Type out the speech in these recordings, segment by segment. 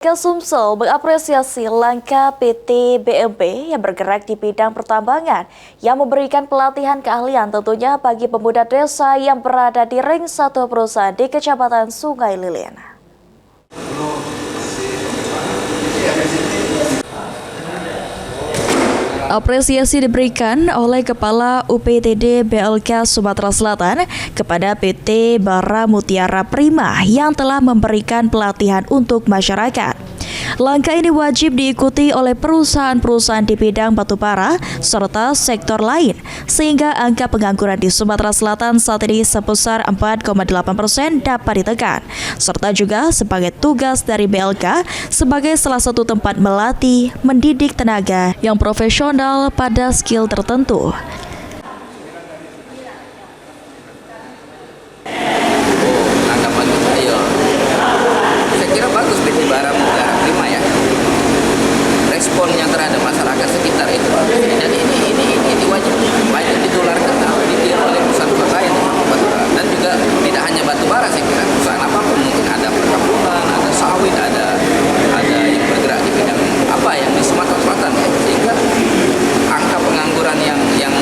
Sumsel mengapresiasi langkah PT BMB yang bergerak di bidang pertambangan yang memberikan pelatihan keahlian tentunya bagi pemuda desa yang berada di ring 1 perusahaan di Kecamatan Sungai Lilin. Apresiasi diberikan oleh Kepala UPTD BLK Sumatera Selatan kepada PT Bara Mutiara Prima yang telah memberikan pelatihan untuk masyarakat. Langkah ini wajib diikuti oleh perusahaan-perusahaan di bidang batubara serta sektor lain, sehingga angka pengangguran di Sumatera Selatan saat ini sebesar 4,8% dapat ditekan, serta juga sebagai tugas dari BLK sebagai salah satu tempat melatih, mendidik tenaga yang profesional pada skill tertentu. Responnya terhadap masyarakat sekitar itu bagus. Dan ini wajib ditularkan ditiru oleh perusahaan lain dan juga tidak hanya batubara, saya kira perusahaan apapun, mungkin ada perkebunan, ada sawit, ada yang bergerak di bidang apa yang di Sumatera Selatan ya. Sehingga angka pengangguran yang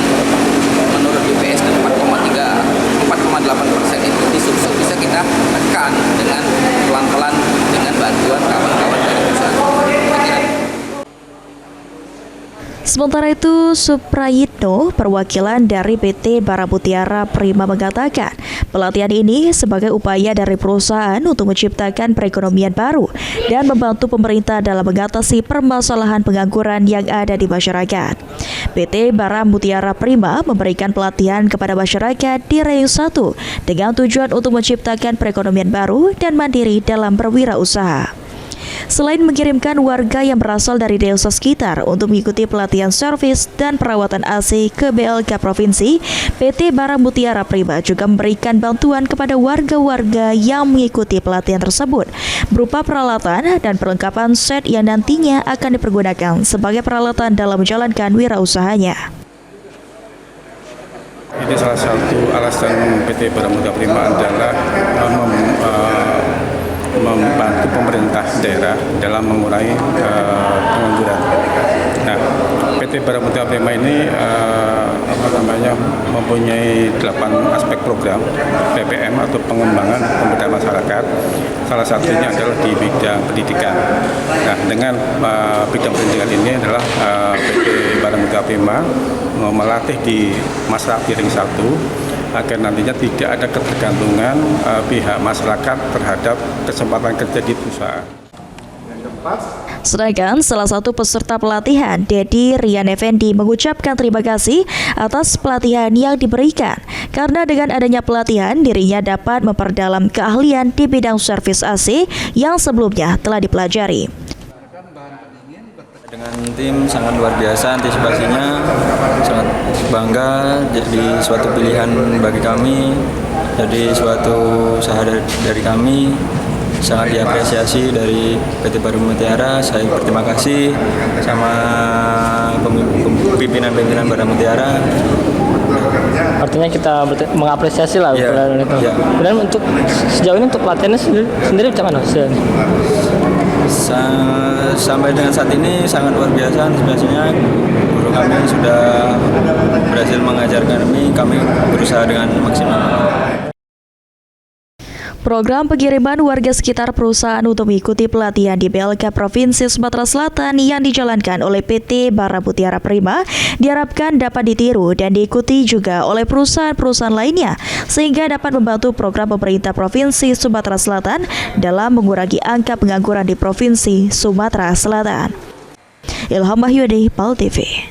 menurut BPS 4,8% itu di Sumsel bisa kita tekan dengan pelan-pelan dengan bantuan kawan-kawan dari perusahaan. Sementara itu, Suprayitno, perwakilan dari PT Bara Mutiara Prima mengatakan, pelatihan ini sebagai upaya dari perusahaan untuk menciptakan perekonomian baru dan membantu pemerintah dalam mengatasi permasalahan pengangguran yang ada di masyarakat. PT Bara Mutiara Prima memberikan pelatihan kepada masyarakat di ring 1 dengan tujuan untuk menciptakan perekonomian baru dan mandiri dalam berwirausaha. Selain mengirimkan warga yang berasal dari desa sekitar untuk mengikuti pelatihan servis dan perawatan AC ke BLK Provinsi, PT Bara Mutiara Prima juga memberikan bantuan kepada warga-warga yang mengikuti pelatihan tersebut, berupa peralatan dan perlengkapan set yang nantinya akan dipergunakan sebagai peralatan dalam menjalankan wirausahanya. Ini salah satu alasan PT Bara Mutiara Prima adalah membantu pemerintah daerah dalam mengurangi pengangguran. Nah, PT Bara Mutiara Prima ini mempunyai 8 aspek program PPM atau pengembangan pemberdayaan masyarakat. Salah satunya adalah di bidang pendidikan. Nah, dengan bidang pendidikan ini adalah PT Bara Mutiara Prima melatih di masyarakat di ring 1 agar nantinya tidak ada ketergantungan pihak masyarakat terhadap kesempatan kerja di perusahaan. Sedangkan salah satu peserta pelatihan, Dedi Rian Effendi, mengucapkan terima kasih atas pelatihan yang diberikan, karena dengan adanya pelatihan dirinya dapat memperdalam keahlian di bidang servis AC yang sebelumnya telah dipelajari. Dengan tim sangat luar biasa, antisipasinya sangat bangga, jadi suatu pilihan bagi kami, jadi suatu usaha dari kami, sangat diapresiasi dari PT Bara Mutiara. Saya berterima kasih sama pimpinan Bara Mutiara. Artinya kita mengapresiasi lah itu. Ya. Dan untuk sejauh ini untuk pelatihannya sendiri bagaimana? Sampai dengan saat ini sangat luar biasa antisipasinya. Guru kami sudah berhasil mengajar kami berusaha dengan maksimal. Program pengiriman warga sekitar perusahaan untuk mengikuti pelatihan di BLK Provinsi Sumatera Selatan yang dijalankan oleh PT Bara Mutiara Prima diharapkan dapat ditiru dan diikuti juga oleh perusahaan-perusahaan lainnya, sehingga dapat membantu program pemerintah Provinsi Sumatera Selatan dalam mengurangi angka pengangguran di Provinsi Sumatera Selatan. Ilham Mahyudi, PAL TV.